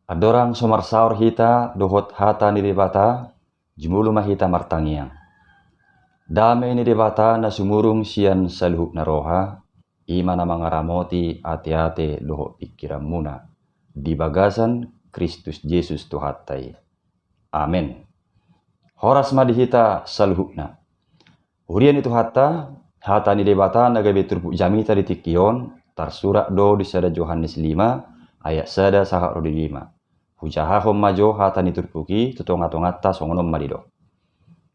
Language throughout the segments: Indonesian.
Adorang somar saur hita dohot hata ni debata jumulu mahita martangiang. Dame ni debata na sumurung sian saluhuk na roha ima na mangaramoti ate-ate dohot pikiran muna di bagasan Kristus Yesus Tuhatai. Amen. Horas madihita saluhukna. Hurian itu hata ni debata na gabe turpu jamita di tikion tarsurak do di sada Yohanes 5 ayat sada sahak rodi 5. Hujahahom majo hata ni turpuki tutonga-tongata songonom madido.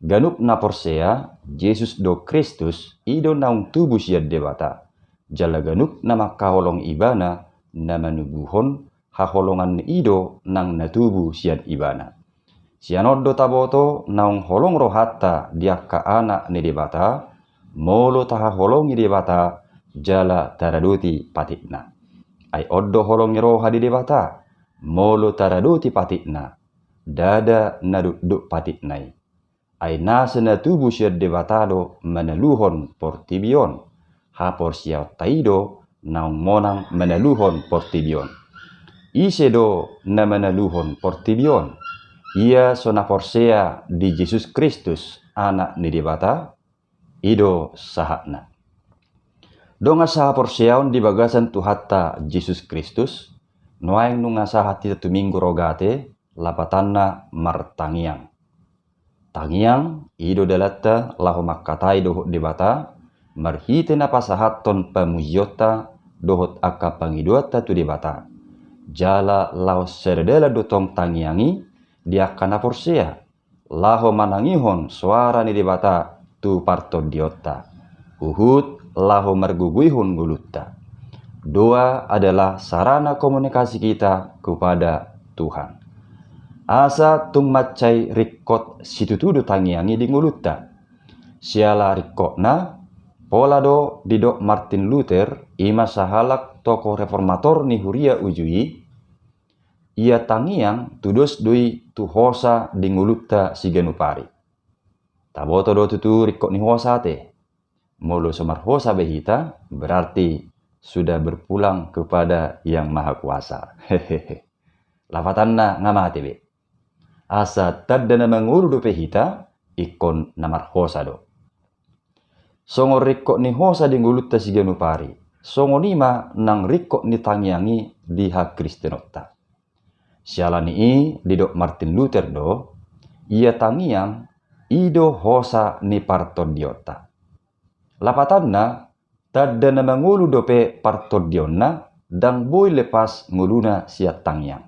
Ganup na porsea Jesus do Kristus ido naung tubuh siad debata. Jala ganup na makaholong ibana na manubuhon haholongan ni ido nang natubu siad ibana. Sianoddo taboto naung holong rohata diakka anak ni debata molo taha holongi debata jala taraduti patikna. Ai oddo holongi roha di debata molo taraduti patikna dada naduk patiknai. Ai nasa na tubuh siad debatado manaluhon portibion hapor siaw taido naung monang manaluhon portibion. Ise do na manaluhon portibion. Ia sona porsea di Jesus Kristus anak ni debata ido sahakna. Donga saha porseaon di bagasan tuhatta Jesus Kristus noaeng nunga saha tita tuminggu rogate lapatanna martangiang. Tangiang ido dalatta lahu makkatai dohot debata marhite na pasahaton pamujota dohot akka pangiduata tu debata. Jala lau sedela dotong tangiangi diakana porsea lahu manangihon suara ni debata tu parto diota. Uhud lahu marguguihun gulutta. Doa adalah sarana komunikasi kita kepada Tuhan. Asa tung macai rikot situtudu tangiangi di ngulutta. Siala rikotna pola do didok Martin Luther ima sahalak tokoh reformator ni huria ujui. Ia tangiang tudos doi tu hosa di ngulutta siganupari. Taboto do tutu rikot ni hosa te. Molo somar hosa behita berarti sudah berpulang kepada Yang Maha Kuasa. Hehehe. Lafatanna ngamati be. Asa tadana manguru do pehita ikon namar hosa do. Songo rikok ni hosa di ngulutta siganupari. Songo nima nang rikok ni tangiangi di hak Kristenota. Sialani i didok Martin Luther do ia tangiang ido hosa ni parton diota. Lapatanna tadana mangulu dope partodionna dang boy lepas nguluna siat tangiang.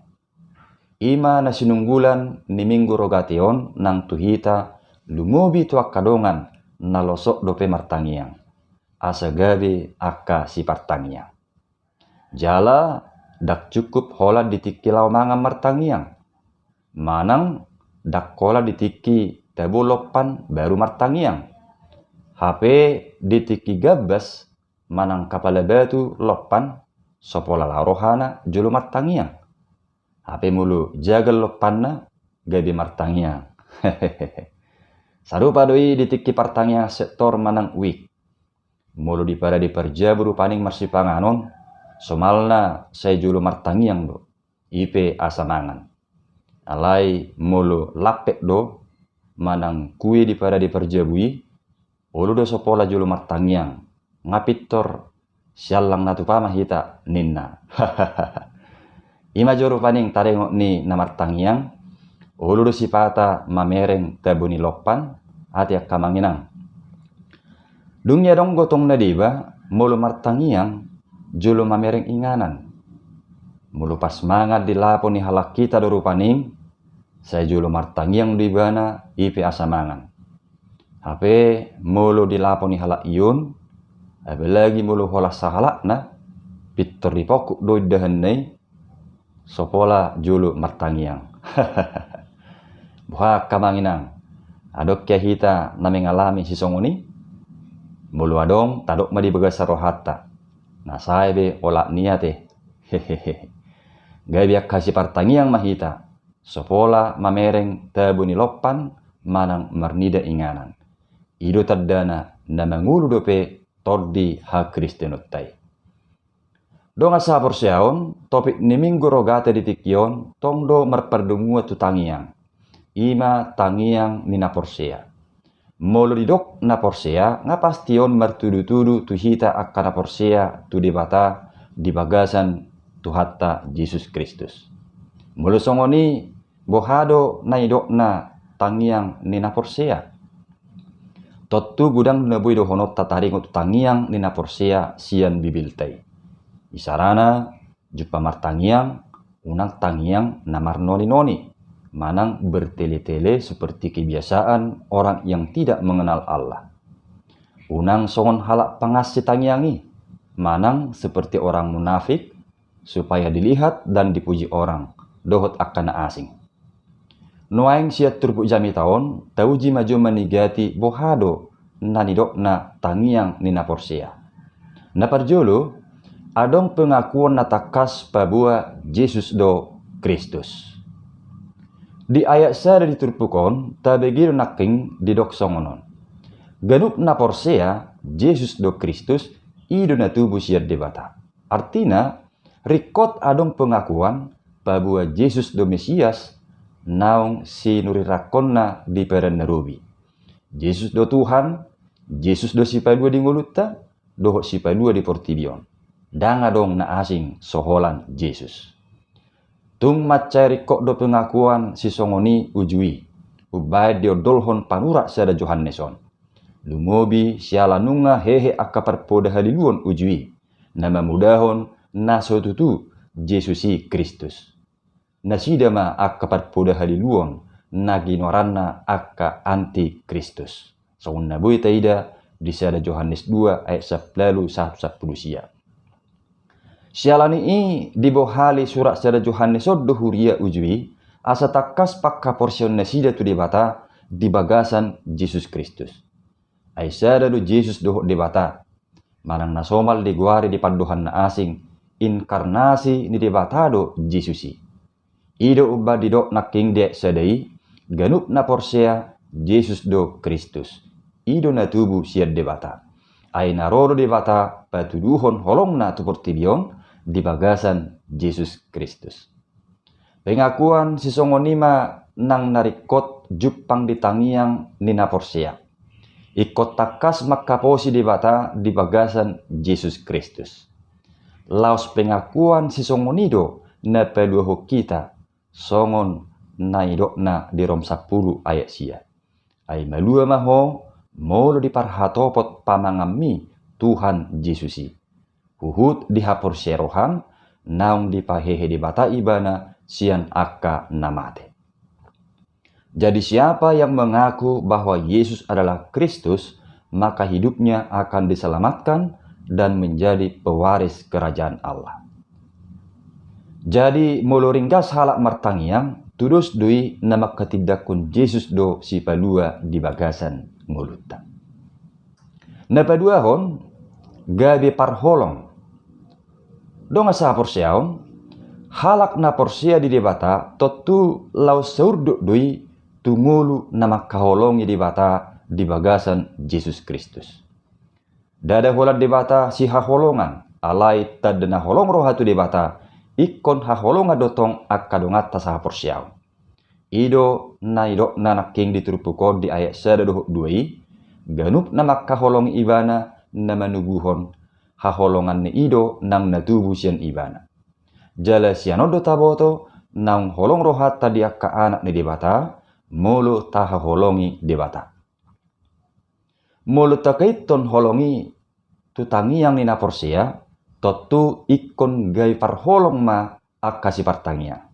Ima na sinunggulan ni minggu rogation nang tuhita lumobi tuak kadongan na losok dope martangiang. Asa gabe akka si partangiang. Jala dak cukup hola ditiki lau mangan martangiang. Manang dak kola ditiki tebu lopan baru martangiang. HP ditiki gabas manang kapala batu lopan sopola larohana julu martangiang. HP mulu jagal lopanna gabi martangiang. Sarupa doi ditiki partangiang sektor manang wik. Mulu dipada diperjaburu paning marsipanganon somalna saya julu martangiang do. IP asa mangan. Alai mulu lapek do manang kue dipada diperjabui ulu do sopola julu martangiang. Ngapitor sialang natu pamahita ninna. Ima juru paning tarengok ni namartangiang ulu do sipata mamereng tabuni lopan ati akamanginang. Dunya dong gotong na diba mulu martangiang julu mamereng inganan. Mulu pas mangat dilapo ni halak kita do rupaning saya julu martangiang dibana ipe asa mangan. HP mulu dilapo ni halak iun apalagi mulu hola sahalak na pitor di pokok doi dahanai sopola julu martangiang. Buha kamanginang adok kia hita na mengalami si songoni mulu adong tadok madi bagasa rohata na saibe olak niate. Hehehe. Gabiak kasih partangiang mahita sopola mamereng tabuni lopan manang marnida inganan. Ido tadana na mangulu dope todi ha Kristenottai. Donga sapor siaon, topik ni minggu rogate di tikion, tongdo merperdungua tu tangiang. Ima tangiang ni naporsea. Molo didok naporsea, ngapastion mertudu-tudu tu hita akka naporsea tu dibata di bagasan tu hatta Yesus Kristus. Molo songoni bohado na idok na tangiang ni naporsea. Totu gudang nebui dohonot tataringot tangiang ni naporsea sian bibiltai. Isarana jupa martangiang, unang tangiang namar noni-noni, manang bertele-tele seperti kebiasaan orang yang tidak mengenal Allah. Unang songon halak pangas si tangiangi, manang seperti orang munafik, supaya dilihat dan dipuji orang, dohot akana asing. Nuaing siat turpuk jami taon, tauji maju menigati bohado nanidok na tangiang ni naporsea. Naparjolo, adong pengakuan natakas pabua Yesus do Kristus. Di ayat sada diturpukon, tabegir naking didok songonon. Ganup naporsea Yesus do Kristus ido na tubuh siar debata. Artina, rikot adong pengakuan pabua Yesus do Mesias naung sinurirakonna di peren nerubi. Yesus do Tuhan, Yesus do sipadua di ngulutta, dohok sipadua di portibion. Danga dong na asing soholan Yesus. Tung macari kok do pengakuan si songoni ujui. Ubai dio dolhon panurak sada Johanneson. Lumobi siala nunga hehe akka parpoda haliluon ujui. Nama mudahon na sotutu Yesusi Kristus. Nasidama akka parpoda haliluon na ginoranna akka anti Kristus. Songon nabui taida di sada Johannes 2 ayat 10 sia. Sialani dibohali surat sada Johannes oddo huria ujui asa takas pakka porsion nasida tu debata di bagasan Yesus Kristus. Aisyada do Yesus dohok debata. Manang nasomal di guari di panduhan na asing inkarnasi ni debata do Yesusi. Ido ubah didok naking dek sadai ganup na porsea Yesus do Kristus. Ido na tubuh siad debata. Ay narodo debata patuduhon holong na tu portibion di bagasan Yesus Kristus. Pengakuan si songonima nang narikot jupang di tangiang ni naporsea. Ikot takas makaposi debata di bagasan Yesus Kristus. Laos pengakuan si songonido na peluho kita songon naidok na di rom 10 ayat sia. Ay malua maho molo di parhatopot pamangami Tuhan Yesusi. Huhut dihapur serohan, naung dipahehe di bata ibana, sian akka namate. Jadi siapa yang mengaku bahwa Yesus adalah Kristus, maka hidupnya akan diselamatkan dan menjadi pewaris kerajaan Allah. Jadi moloringkas halak martangiang, tudus dui nama ketidakun Yesus do si palua di bagasan ngulutan. Napaduahon, gabi parholong, donga sa porsiaon, halak na porsia di debata, totu lau seurduk dui tungulu nama kaholongi debata di bagasan Yesus Kristus. Dada holat debata si haholongan, alai tadena holong rohatu debata, ikon haholonga dotong akadongata sa porsiaon. Ido na idok nanaking diturupukon di ayat 1 duai, ganup nama kaholongi ibana nama nubuhon, haholongan ni ido nang natubu sian ibana. Jala sianodo taboto nang holong rohat tadi akka anak ni debata, molo taha holongi debata. Molo takaiton holongi tutangiang ni naporsea, totu ikon gai parholong ma akka si partangiang.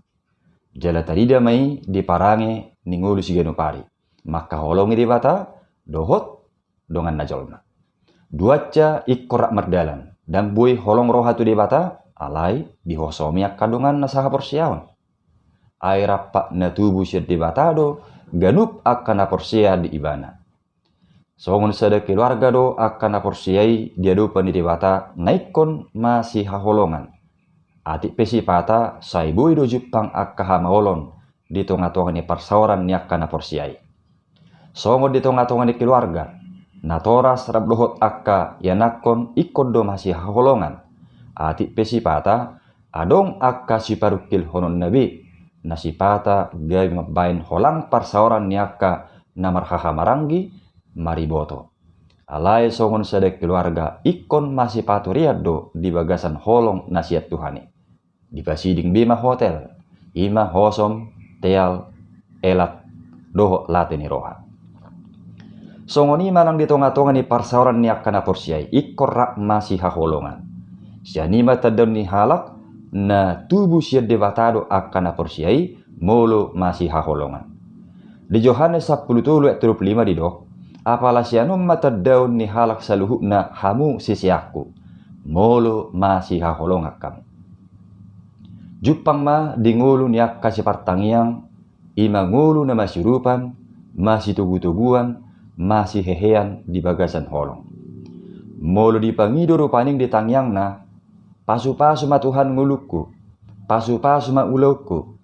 Jala tadi damai diparange ningulu si genupari, maka holongi debata dohot dongan najolna. Duaca ikkorak merdalan, dan bui holong rohatu debata, alai dihosomi akadongan nasaha porsiaon. Ay rapak na tubuh siya debata do, ganup akan naporsia di ibana. Songon sada keluarga do akan naporsiai dia do pani debata, naikon masih haholongan. Atik pesi pata, say bui do jupang akka hamaolon, di tonga-tonga ni parsaoran ni akan naporsiai. Songon di tonga-tonga ni keluarga, natora serap dohot akka yanakon ikon do masih haholongan. ati pesipata adong akka siparukil honon nabi nasipata gabi mabain holang parsaoran niaka namarhaha marangi mariboto. Alai songon sedek keluarga ikon masih paturiad do di bagasan holong nasihat Tuhani. Di pasiding bima hotel, ima hosom, teal, elat, doho lateni roha. Songoni manang di tonga-tonga ni parsaoran ni akana porsiai ikor masih haholongan. Sianima tadon ni halak na tubuh siya debatado akana porsiai molo masih haholongan. Di Yohanes 10:35 di dok, apalah sianum mata daun ni halak saluhuk na hamu sisiaku, molo masih haholong kamu. Jupang ma di ngulu ni akka si partangiang, ima ngulu na masirupan, masih tugu-tuguan, masih hehean di bagasan holong. Molo di pangido rupaning di tangyang na, pasu-pasu ma Tuhan ngulukku, pasu-pasu ma ulauku,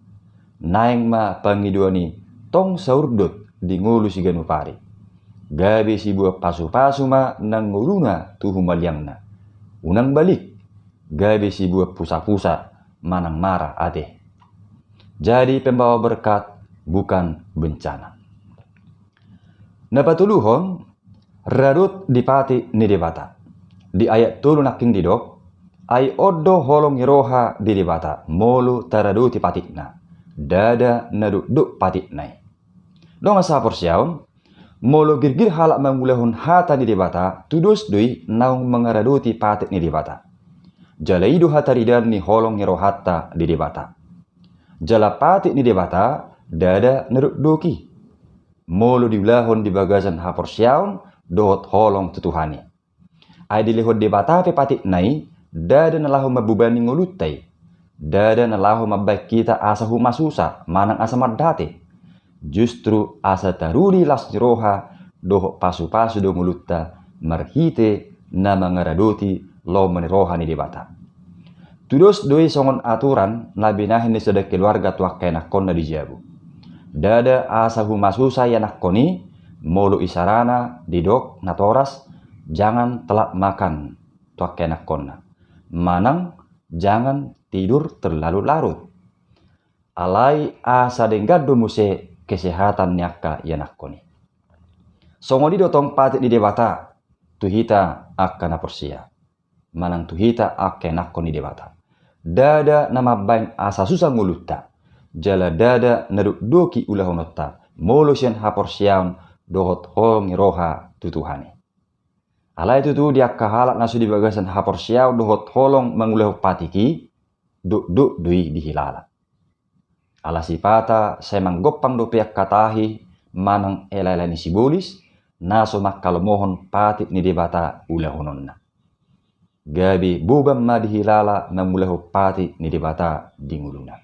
naeng ma pangido ni tong saurdot di ngulu si ganupari. Gabi si buah pasu-pasu ma nang nguluna tuhu maliang na. Unang balik, gabi si buah pusa-pusa manang marah ade. Jadi pembawa berkat bukan bencana. Napatuluhon, radut dipati ni debata. Di ayat 3 naking didok, ay odo holong iroha di debata, molu taraduti patikna. Dada naduk patiknai. Dong asa porsiaun, molo girgir halak mangulahun hata ni debata, tudus dui naung mengaraduti patik ni debata. Jala idu hataridan ni holong irohata di debata. Jala patik ni debata, dada naduk doki. Molo diulahon di bagasan haporsiaun, dohot holong tutuhani. Ay dilihot debata pe patik nai, dada nalahu mabubani ngulutai. Dada nalahu mabbaik kita asa humasusa, manang asa mardate. Justru asa taruri las roha, dohot pasu-pasu do ngulutta, marhite na mangaradoti lo meniroha ni debata. Tudos doi songon aturan, labinahin ni sedek keluarga tuak kena konna di jabu. Dada asa humasusa yanak koni, molo isarana, didok, natoras, jangan telak makan tuak kenak konna. Manang, jangan tidur terlalu larut. Alai asa denggado muse kesehatan nyaka yanak koni. Songoni dotong patik di debata, tuhita akana porsia. Manang tuhita akenak koni debata. Dada nama bain asa susah ngulutta. Jala dada naduk doki ulah honotta, molo sian haporsiaun dohot holong roha tutuhani. Alai tutu dia kahalak nasu di bagasan haporsiaun dohot holong mengulah patiki, duk dui dihilala. Ala sipata saya manggopang do piak katahi manang elai-elai ni sibolis, naso makkalo mohon patik ni debata ulah hononna. Gabi bubam ma dihilala mengulah patik ni debata dinguluna.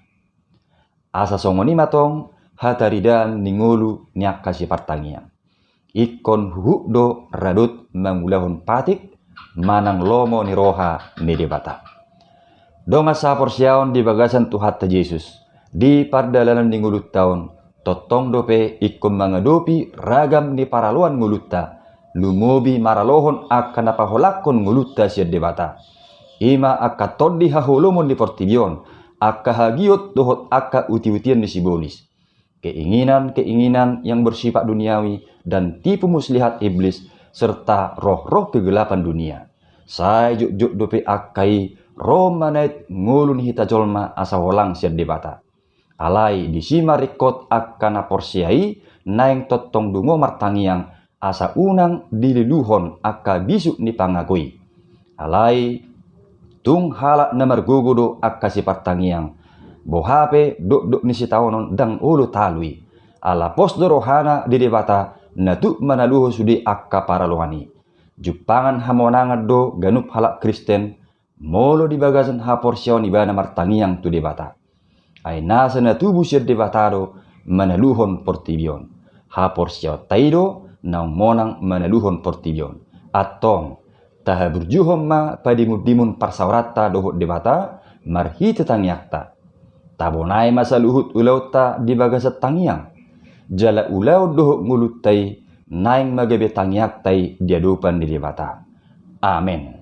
Asa songoni matong hataridan ningulu niak kasih partangian. Ikon hukdo radut mengulahun patik manang lomo ni roha ni debata. Dong asa porsiaon di bagasan Tuhan Yesus di pardalanan ningulu tahun totong dope ikon mangadopi ragam ni paraluan ngulutta lumobi maralohon akan apaholakon ngulutta siya debata. Ima akka toddi hahulumon di portibion. Akka hagiot dohot akka uti-utian ni sibolis. Keinginan-keinginan yang bersifat duniawi dan tipu muslihat iblis serta roh-roh kegelapan dunia. Saya juk dope akai romanait ngulun hita jolma asa holang siad debata. Alai disima rekod akana porsiai naeng totong dungo martangiang asa unang dililuhon akka bisuk ni pangagoi. Alai tung halak namar gugudo akka si partangiang. Bohape duk ni si taonon dang ulu talui. Ala pos rohana di debata natuk manaluho sudi akka para lohani. Jupangan hamonangan do ganup halak Kristen. Molo di bagasan haporsiaon ibana martangiang tu debata. Ay nasa natubu siya debatado manaluhon portibion. Haporsiaw taido nang monang manaluhon portibion. Atong taha berjuhom ma padimun parsaurata dohot debata marhi tetangyakta. Tabonai masa luhut ulauta di bagasat tangyang. Jala ulau dohot ngulutai naing magabe tangyaktai diadupan di debata. Amin.